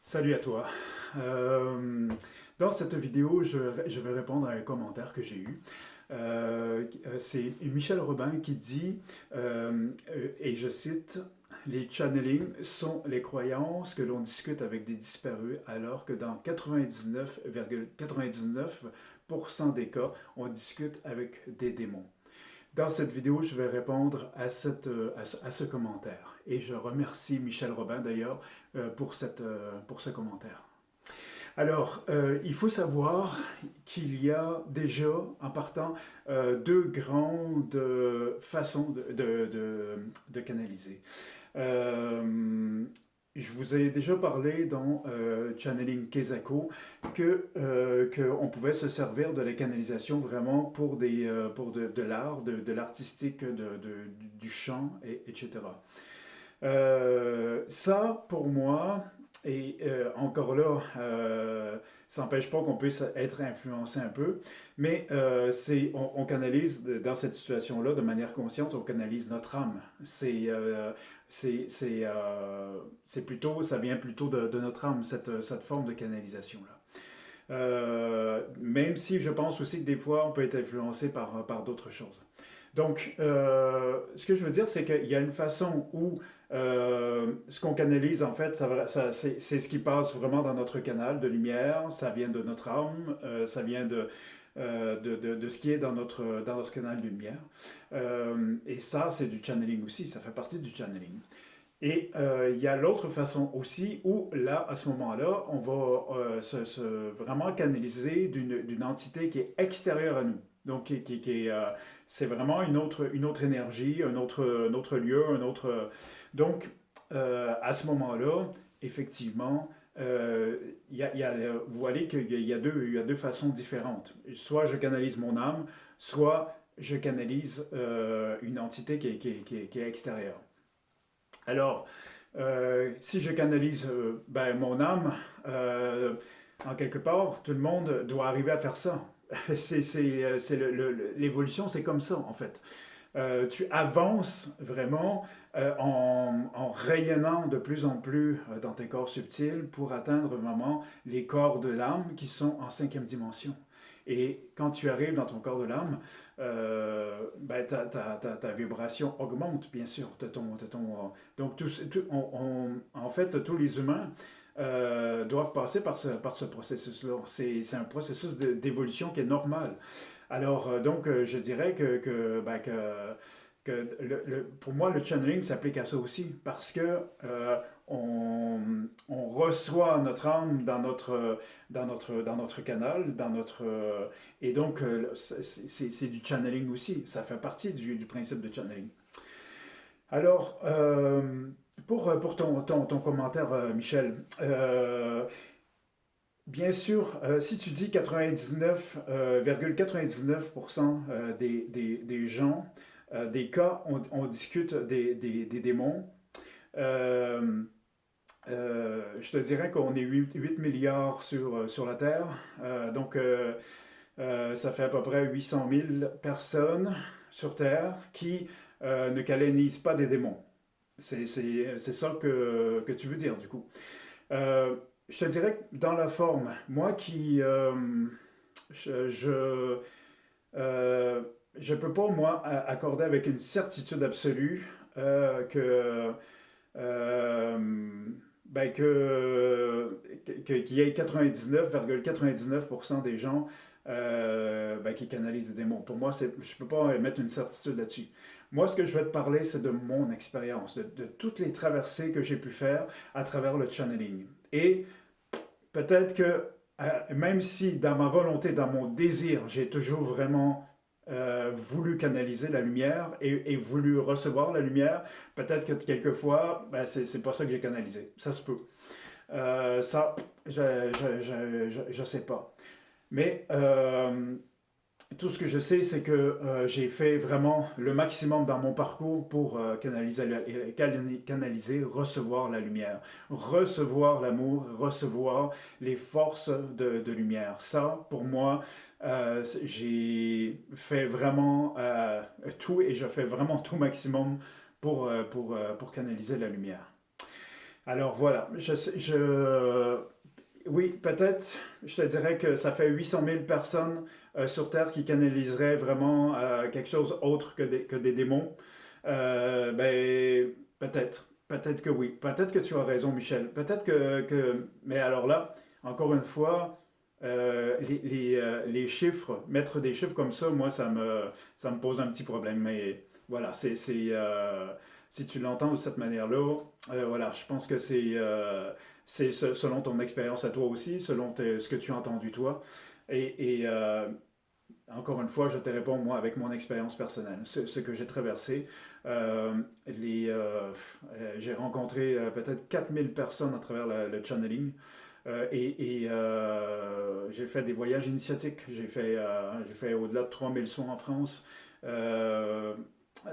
Salut à toi. Euh, Dans cette vidéo, je vais répondre à un commentaire que j'ai eu. C'est Michel Robin qui dit, et je cite, les channelings sont les croyances que l'on discute avec des disparus, alors que dans 99,99% des cas, on discute avec des démons. Dans cette vidéo, je vais répondre à ce commentaire. Et je remercie Michel Robin d'ailleurs pour ce commentaire. Alors, il faut savoir qu'il y a déjà, en partant, deux grandes façons de canaliser. Euh, je vous ai déjà parlé dans Channeling Kezako qu'on pouvait se servir de la canalisation vraiment pour de l'art, de l'artistique, du chant, etc. Ça, pour moi, et encore là, ça n'empêche pas qu'on puisse être influencé un peu, mais on canalise dans cette situation-là de manière consciente, on canalise notre âme. C'est plutôt, ça vient plutôt de notre âme, cette forme de canalisation-là. Même si je pense aussi que des fois, on peut être influencé par d'autres choses. Donc, ce que je veux dire, c'est qu'il y a une façon où ce qu'on canalise, en fait, c'est ce qui passe vraiment dans notre canal de lumière, ça vient de notre âme, ça vient de ce qui est dans notre canal de lumière. Et ça, c'est du channeling aussi, ça fait partie du channeling. Et il y a l'autre façon aussi où, là, à ce moment-là, on va vraiment canaliser d'une entité qui est extérieure à nous. Donc, c'est vraiment une autre énergie, un autre lieu, un autre... Donc, à ce moment-là, effectivement, vous voyez qu'il y a deux façons différentes. Soit je canalise mon âme, soit je canalise une entité qui est extérieure. Alors, si je canalise mon âme, euh, en quelque part, tout le monde doit arriver à faire ça. L'évolution, c'est comme ça, en fait. Tu avances vraiment en rayonnant de plus en plus dans tes corps subtils pour atteindre vraiment les corps de l'âme qui sont en cinquième dimension. Et quand tu arrives dans ton corps de l'âme, ta vibration augmente, bien sûr. Donc, en fait, tous les humains doivent passer par ce processus-là. C'est un processus d'évolution qui est normal. Alors, je dirais pour moi, le channeling s'applique à ça aussi, parce que on, on reçoit notre âme dans notre canal, et donc c'est du channeling aussi, ça fait partie du principe de channeling. Alors, pour ton commentaire, Michel, bien sûr, si tu dis 99,99% des gens, des cas, on discute des démons, euh, je te dirais qu'on est 8 milliards sur la Terre. Ça fait à peu près 800 000 personnes sur Terre qui ne canonisent pas des démons. C'est ça que tu veux dire, du coup. Euh, je te dirais que dans la forme, moi qui... je, je, euh, je peux pas, moi, accorder avec une certitude absolue euh, qu'il y ait 99,99% des gens qui canalisent des démons. Pour moi, je ne peux pas mettre une certitude là-dessus. Moi, ce que je vais te parler, c'est de mon expérience, de toutes les traversées que j'ai pu faire à travers le channeling. Et peut-être que même si dans ma volonté, dans mon désir, j'ai toujours vraiment voulu canaliser la lumière et voulu recevoir la lumière, peut-être que quelquefois, c'est pas ça que j'ai canalisé. Ça se peut. Ça, je sais pas. Mais tout ce que je sais, c'est que j'ai fait vraiment le maximum dans mon parcours pour canaliser, recevoir la lumière, recevoir l'amour, recevoir les forces de lumière. Ça, pour moi, j'ai fait vraiment tout et je fais vraiment tout maximum pour canaliser la lumière. Alors voilà, oui, peut-être, je te dirais que ça fait 800 000 personnes sur Terre qui canaliseraient vraiment quelque chose autre que des démons. Ben, peut-être que oui. Peut-être que tu as raison, Michel. Peut-être mais alors là, encore une fois, les chiffres, mettre des chiffres comme ça, moi, ça me pose un petit problème. Mais voilà, si tu l'entends de cette manière-là, voilà, je pense que c'est selon ton expérience à toi aussi, selon ce que tu as entendu toi. Et encore une fois, je te réponds moi avec mon expérience personnelle, ce que j'ai traversé. Euh, j'ai rencontré peut-être 4000 personnes à travers le channeling. J'ai fait des voyages initiatiques. J'ai fait au-delà de 3000 soins en France. Euh,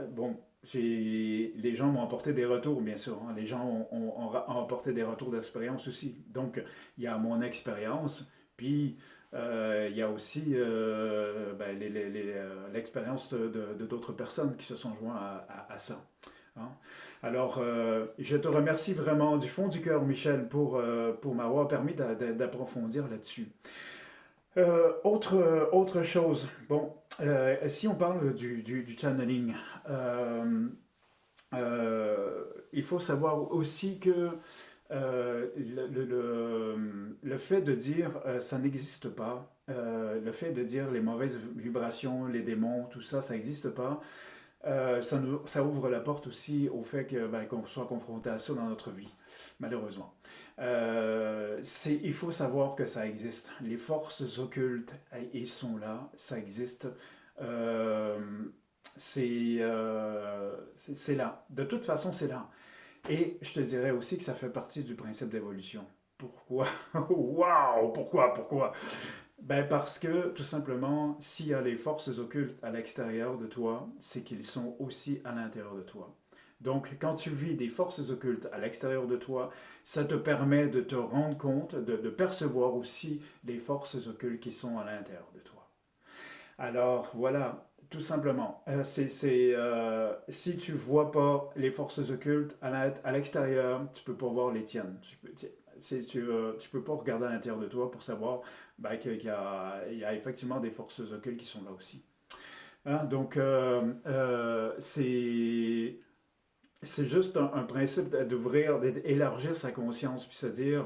bon, les gens m'ont apporté des retours, bien sûr, hein. Les gens ont apporté des retours d'expérience aussi. Donc, il y a mon expérience, puis il y a aussi ben, l'expérience de d'autres personnes qui se sont joints à ça, hein. Alors, je te remercie vraiment du fond du cœur, Michel, pour m'avoir permis d'approfondir là-dessus. Autre chose, bon, si on parle du channeling, euh, il faut savoir aussi que le fait de dire ça n'existe pas, le fait de dire les mauvaises vibrations, les démons, tout ça, ça n'existe pas, ça ouvre la porte aussi au fait qu'on soit confronté à ça dans notre vie, malheureusement. Il faut savoir que ça existe. Les forces occultes, ils sont là, ça existe. Euh, c'est là. De toute façon, c'est là. Et je te dirais aussi que ça fait partie du principe d'évolution. Pourquoi? Waouh! Pourquoi? Ben parce que, tout simplement, s'il y a les forces occultes à l'extérieur de toi, c'est qu'ils sont aussi à l'intérieur de toi. Donc, quand tu vis des forces occultes à l'extérieur de toi, ça te permet de te rendre compte, de percevoir aussi les forces occultes qui sont à l'intérieur de toi. Alors, voilà, tout simplement. Si tu vois pas les forces occultes à l'extérieur, tu peux pas voir les tiennes. Tu peux pas regarder à l'intérieur de toi pour savoir ben, il y a effectivement des forces occultes qui sont là aussi. Hein. Donc, c'est juste un principe d'ouvrir, d'élargir sa conscience, puis se dire,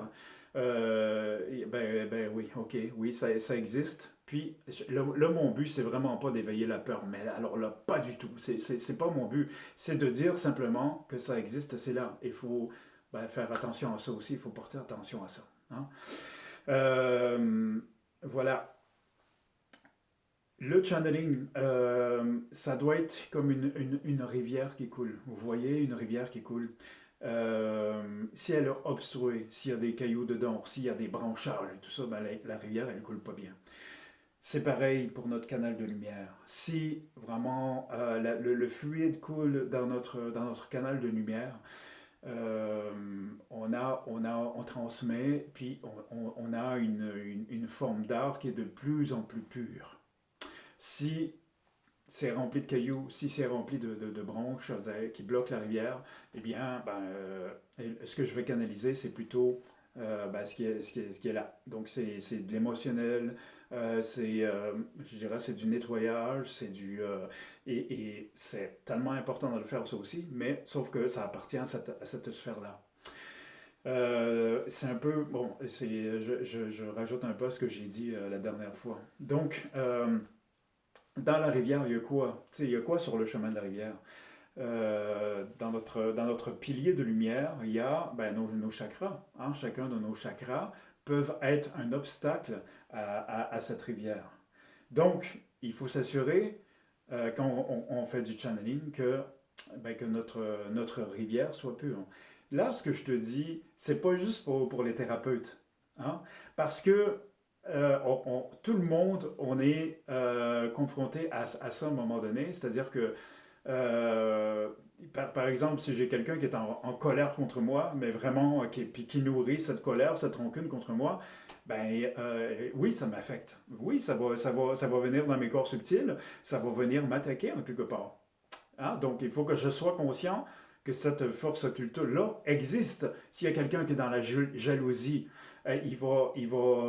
ben oui, ok, oui, ça existe. Puis là, mon but, c'est vraiment pas d'éveiller la peur, mais alors là, pas du tout. C'est pas mon but. C'est de dire simplement que ça existe, c'est là. Il faut ben, faire attention à ça aussi, il faut porter attention à ça, hein. Euh, voilà. Le channeling, ça doit être comme une rivière qui coule. Vous voyez, une rivière qui coule. Si elle est obstruée, s'il y a des cailloux dedans, s'il y a des branchages et tout ça, ben la rivière, elle ne coule pas bien. C'est pareil pour notre canal de lumière. Si vraiment le fluide coule dans notre canal de lumière, on transmet, puis on a une forme d'art qui est de plus en plus pure. Si c'est rempli de cailloux, si c'est rempli de branches qui bloquent la rivière, eh bien, ce que je vais canaliser, c'est plutôt ce qui est là. Donc, c'est de l'émotionnel, je dirais, c'est du nettoyage, et c'est tellement important de le faire ça aussi, mais sauf que ça appartient à cette sphère-là. C'est un peu, bon, je rajoute un peu à ce que j'ai dit la dernière fois. Donc, dans la rivière, il y a quoi? Tu sais, il y a quoi sur le chemin de la rivière? Dans notre pilier de lumière, il y a ben, nos chakras, hein. Chacun de nos chakras peuvent être un obstacle à cette rivière. Donc, il faut s'assurer, quand on fait du channeling, que notre rivière soit pure. Là, ce que je te dis, c'est pas juste pour les thérapeutes, hein, parce que tout le monde, on est confronté à ça à un moment donné, c'est-à-dire que euh, par exemple, si j'ai quelqu'un qui est en colère contre moi, mais vraiment puis qui nourrit cette colère, cette rancune contre moi, oui, ça m'affecte. Oui, ça va venir dans mes corps subtils, ça va venir m'attaquer en quelque part. Hein? Donc, il faut que je sois conscient que cette force occulte-là existe. S'il y a quelqu'un qui est dans la jalousie, il va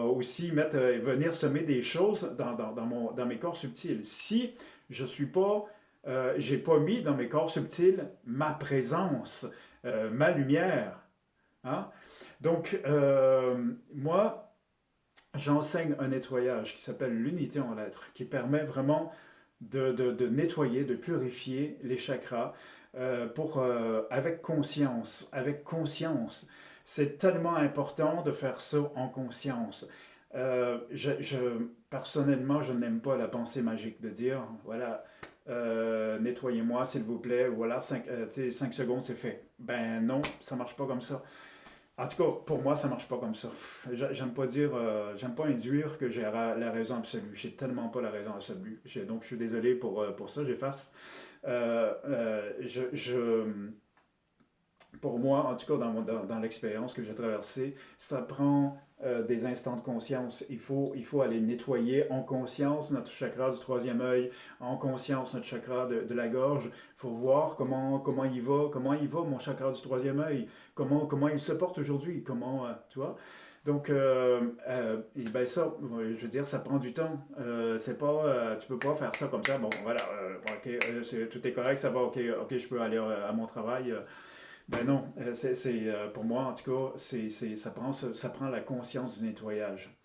aussi venir semer des choses dans mes corps subtils. Si je suis pas, j'ai pas mis dans mes corps subtils ma présence, ma lumière, hein? Donc, moi, j'enseigne un nettoyage qui s'appelle l'unité en lettres, qui permet vraiment de nettoyer, de purifier les chakras avec conscience. Avec conscience. C'est tellement important de faire ça en conscience. Personnellement, je n'aime pas la pensée magique de dire, voilà, nettoyez-moi s'il vous plaît, voilà, 5 secondes, c'est fait. Ben non, ça marche pas comme ça. En tout cas, pour moi, ça marche pas comme ça. J'aime pas dire, j'aime pas induire que j'ai la raison absolue. J'ai tellement pas la raison absolue. Donc, je suis désolé pour ça. J'efface. Euh, euh, je, je, pour moi, en tout cas, dans l'expérience que j'ai traversée, ça prend des instants de conscience. Il faut aller nettoyer en conscience notre chakra du troisième œil, en conscience notre chakra de la gorge. Il faut voir comment il va mon chakra du troisième œil, comment il se porte aujourd'hui, tu vois. Donc, et ben ça, je veux dire, ça prend du temps. C'est pas, tu peux pas faire ça comme ça. Bon, voilà, ok, tout est correct, ça va, ok, ok, je peux aller à mon travail. Ben non, pour moi en tout cas, ça prend la conscience du nettoyage.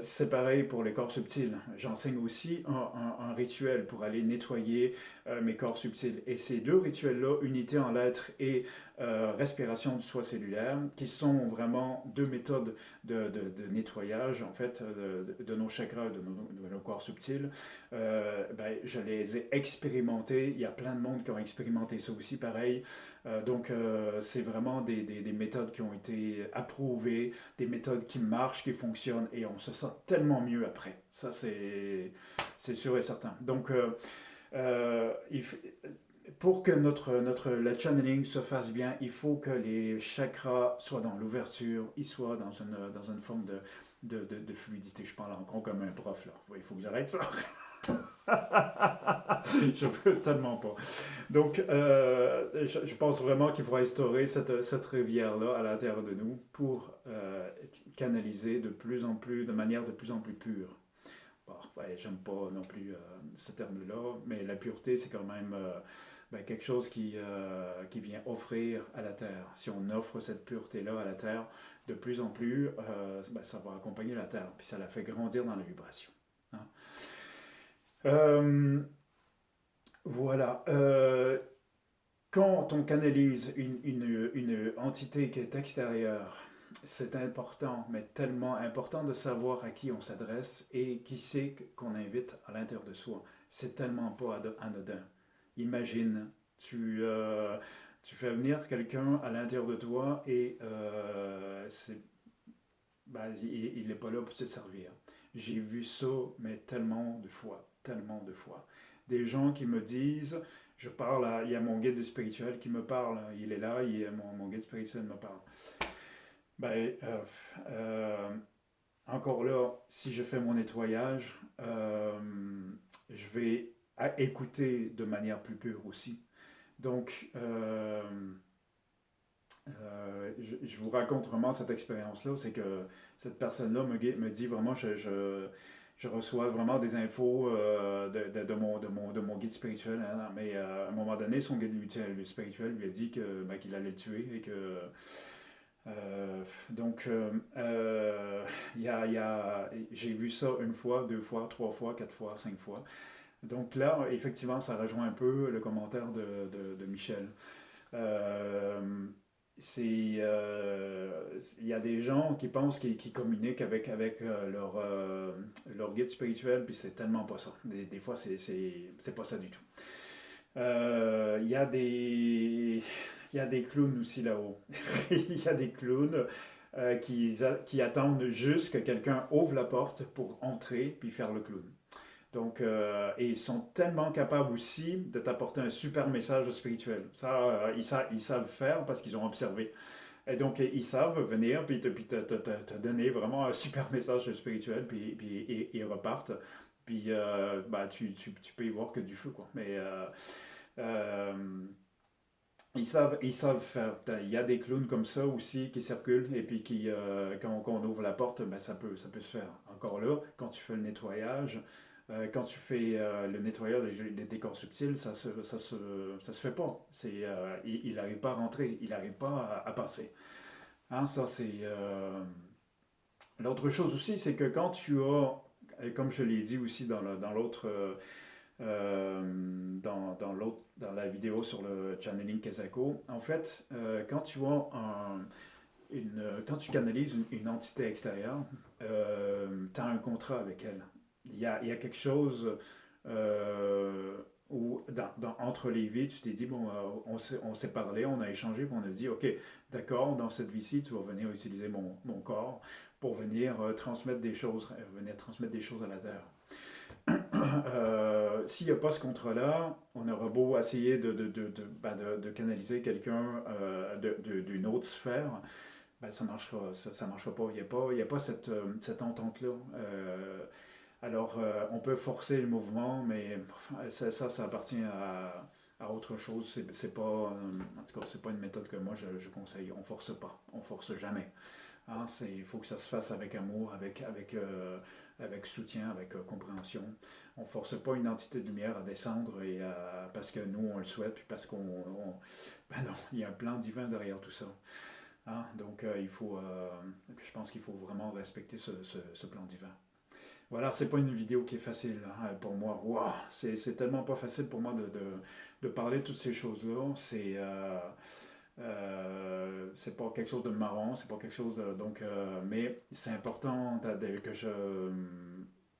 C'est pareil pour les corps subtils. J'enseigne aussi un rituel pour aller nettoyer mes corps subtils. Et ces deux rituels-là, unité en lettres et respiration du soi cellulaire, qui sont vraiment deux méthodes de nettoyage, en fait, de nos chakras, de nos corps subtils, ben, je les ai expérimentés. Il y a plein de monde qui ont expérimenté ça aussi, pareil. C'est vraiment des méthodes qui ont été approuvées, des méthodes qui marchent, qui fonctionnent, et on se sent tellement mieux après. Ça, c'est sûr et certain. Donc, euh, il f- pour que le channeling se fasse bien, il faut que les chakras soient dans l'ouverture, ils soient dans une forme de fluidité. Je parle encore comme un prof, là. Il faut que j'arrête ça. Je veux tellement pas. Donc, je pense vraiment qu'il faut instaurer cette rivière-là à l'intérieur de nous pour canaliser de plus en plus, de manière de plus en plus pure. Bon, ouais, j'aime pas non plus ce terme-là, mais la pureté, c'est quand même ben, quelque chose qui vient offrir à la Terre. Si on offre cette pureté-là à la Terre, de plus en plus, ben, ça va accompagner la Terre, puis ça la fait grandir dans la vibration. Hein. Euh, voilà. Quand on canalise une entité qui est extérieure, c'est important, mais tellement important de savoir à qui on s'adresse et qui c'est qu'on invite à l'intérieur de soi. C'est tellement pas anodin. Imagine, tu fais venir quelqu'un à l'intérieur de toi et ben, il n'est pas là pour te servir. J'ai vu ça, mais tellement de fois, tellement de fois. Des gens qui me disent, il y a mon guide spirituel qui me parle, il est là, mon guide spirituel me parle. Ben, encore là, si je fais mon nettoyage, je vais écouter de manière plus pure aussi. Donc, je vous raconte vraiment cette expérience-là, c'est que cette personne-là me dit vraiment, je reçois vraiment des infos de mon guide spirituel, hein, mais à un moment donné, son guide spirituel lui a dit ben, qu'il allait le tuer et que donc, j'ai vu ça une fois, deux fois, trois fois, quatre fois, cinq fois. Donc là, effectivement, ça rejoint un peu le commentaire de Michel. Euh, il y a des gens qui pensent qu'ils communiquent avec leur guide spirituel, puis c'est tellement pas ça. Des fois, c'est pas ça du tout. Il y a il y a des clowns aussi là-haut. Il y a des clowns qui attendent juste que quelqu'un ouvre la porte pour entrer puis faire le clown. Donc, et ils sont tellement capables aussi de t'apporter un super message spirituel. Ça, ils savent faire parce qu'ils ont observé. Et donc, ils savent venir puis te donner vraiment un super message spirituel, puis ils repartent. Puis, bah, tu peux y voir que du feu, quoi. Mais, euh, Ils savent faire. Il y a des clowns comme ça aussi qui circulent et puis quand on ouvre la porte, ben, ça peut se faire. Encore là, quand tu fais le nettoyage, quand tu fais le nettoyage des décors subtils, ça se fait pas. Il n'arrive pas à rentrer, il n'arrive pas à passer. Hein, ça, c'est. L'autre chose aussi, c'est que quand tu as, et comme je l'ai dit aussi dans l'autre dans la vidéo sur le channeling Kesako, en fait, quand tu as quand tu canalises une entité extérieure, tu as un contrat avec elle. Il y a quelque chose euh, où, entre les vies, tu t'es dit, bon, on s'est parlé, on a échangé, puis on a dit, OK, d'accord, dans cette vie-ci, tu vas venir utiliser mon corps pour venir transmettre des choses à la Terre. S'il n'y a pas ce contrat-là, on aura beau essayer de canaliser quelqu'un d'une autre sphère, ben, ça marchera pas. Il y a pas cette entente-là. On peut forcer le mouvement, mais ça appartient à autre chose. C'est pas, en tout cas, c'est pas une méthode que moi je conseille. On force pas, on force jamais. Hein, il faut que ça se fasse avec amour, avec soutien, avec compréhension. On ne force pas une entité de lumière à descendre parce que nous, on le souhaite, puis parce ben non, il y a un plan divin derrière tout ça. Hein, donc, je pense qu'il faut vraiment respecter ce plan divin. Voilà, c'est pas une vidéo qui est facile hein, pour moi. Wow, c'est tellement pas facile pour moi de parler de toutes ces choses-là. C'est pas quelque chose de marrant, c'est pas quelque chose de. Mais c'est important que je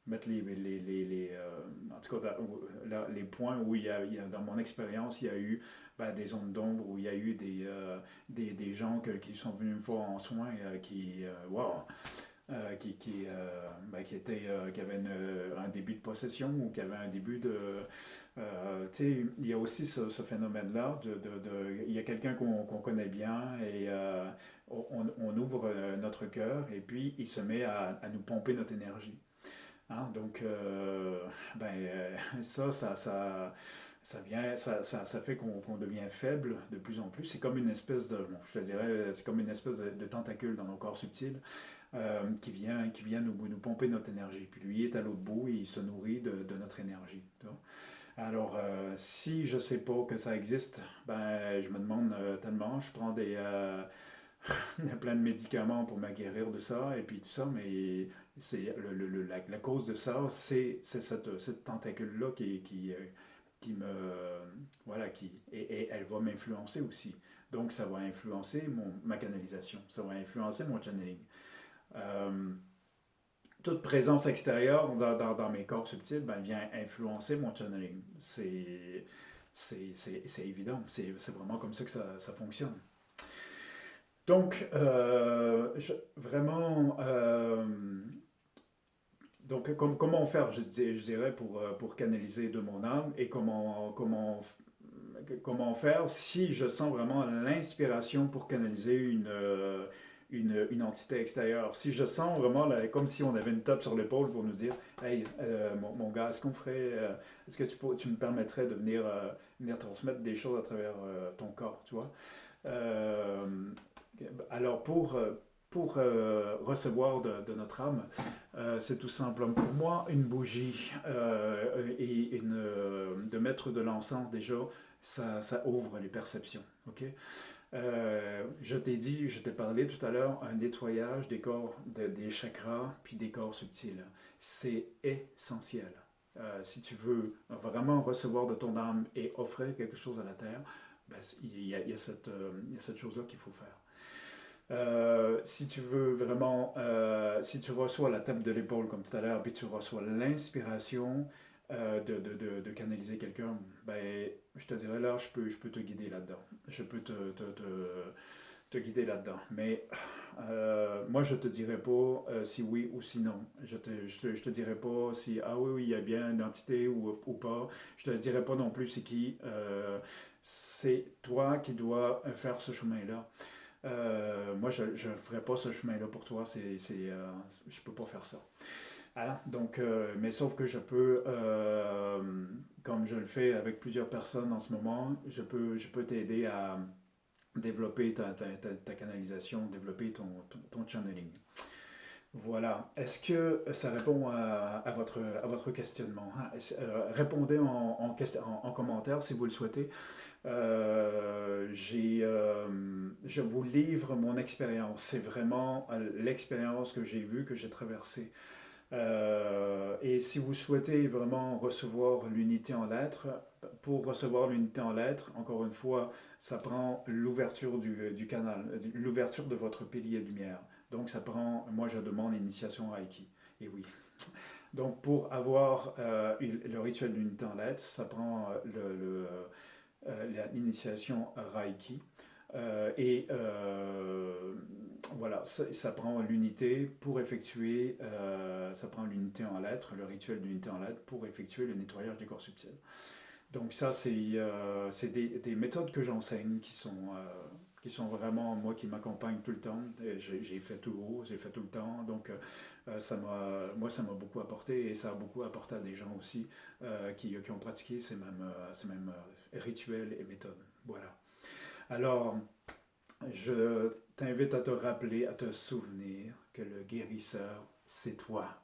mette en tout cas, les points où dans mon expérience, il y a eu ben, des zones d'ombre, où il y a eu des gens qui sont venus me voir en soins, wow, qui avaient un début de possession ou qui avaient un début de. Il y a aussi ce phénomène-là. Il y a quelqu'un qu'on connaît bien et on ouvre notre cœur et puis il se met à nous pomper notre énergie. Hein, donc, ça fait qu'on devient faible de plus en plus. C'est comme une espèce de, bon, je te dirais, c'est comme une espèce de tentacule dans nos corps subtils qui vient nous pomper notre énergie. Puis lui est à l'autre bout et il se nourrit de notre énergie. Alors, si je sais pas que ça existe, ben, je me demande tellement, je prends plein de médicaments pour me guérir de ça et puis tout ça, mais la cause de ça, c'est cette tentacule-là qui me. Voilà, et elle va m'influencer aussi. Donc, ça va influencer ma canalisation, ça va influencer mon channeling. Euh, Toute présence extérieure dans mes corps subtils ben, vient influencer mon channeling. C'est évident. C'est vraiment comme ça que ça fonctionne. Donc, vraiment, comment faire, je dirais, pour canaliser de mon âme et comment faire si je sens vraiment l'inspiration pour canaliser une entité extérieure. Si je sens vraiment comme si on avait une tape sur l'épaule pour nous dire hey, mon gars, est-ce que tu me permettrais de venir transmettre des choses à travers ton corps, tu vois? Euh, alors, pour recevoir de notre âme, c'est tout simplement pour moi une bougie de mettre de l'encens déjà, ça ouvre les perceptions. Ok. Je t'ai parlé tout à l'heure, un nettoyage des corps, des chakras, puis des corps subtils. C'est essentiel. Si tu veux vraiment recevoir de ton âme et offrir quelque chose à la terre, ben, il y a il y a cette chose-là qu'il faut faire. Si tu veux vraiment, si tu reçois la tape de l'épaule comme tout à l'heure, puis tu reçois l'inspiration de canaliser quelqu'un, ben, je te dirais là, je peux te guider là-dedans. Je peux te guider là-dedans. Mais moi, je te dirais pas si oui ou si non. Je te dirais pas si, ah oui, oui, il y a bien une entité ou pas. Je te dirais pas non plus c'est qui. C'est toi qui dois faire ce chemin-là. Moi, je ne ferai pas ce chemin-là pour toi. Je ne peux pas faire ça. Hein, donc, mais sauf que je peux, comme je le fais avec plusieurs personnes en ce moment, je peux t'aider à développer ta canalisation, développer ton channeling. Voilà. Est-ce que ça répond à votre questionnement? Hein? Répondez en commentaire si vous le souhaitez. Je vous livre mon expérience. C'est vraiment l'expérience que j'ai vue, que j'ai traversée. Et si vous souhaitez vraiment recevoir l'unité en lettres, pour recevoir l'unité en lettres, encore une fois, ça prend l'ouverture du canal, l'ouverture de votre pilier de lumière. Donc ça prend, moi je demande l'initiation Reiki. Et oui. Donc pour avoir le rituel d'unité en lettres, ça prend l'initiation Reiki. Voilà, ça prend l'unité pour effectuer, ça prend l'unité en lettres, le rituel d'unité en lettres pour effectuer le nettoyage du corps subtil. Donc ça, c'est des méthodes que j'enseigne qui sont vraiment moi qui m'accompagnent tout le temps. J'ai fait tout haut, j'ai fait tout le temps, donc moi ça m'a beaucoup apporté et ça a beaucoup apporté à des gens aussi qui ont pratiqué ces mêmes rituels et méthodes. Voilà. Alors, je t'invite à te rappeler, à te souvenir que le guérisseur, c'est toi.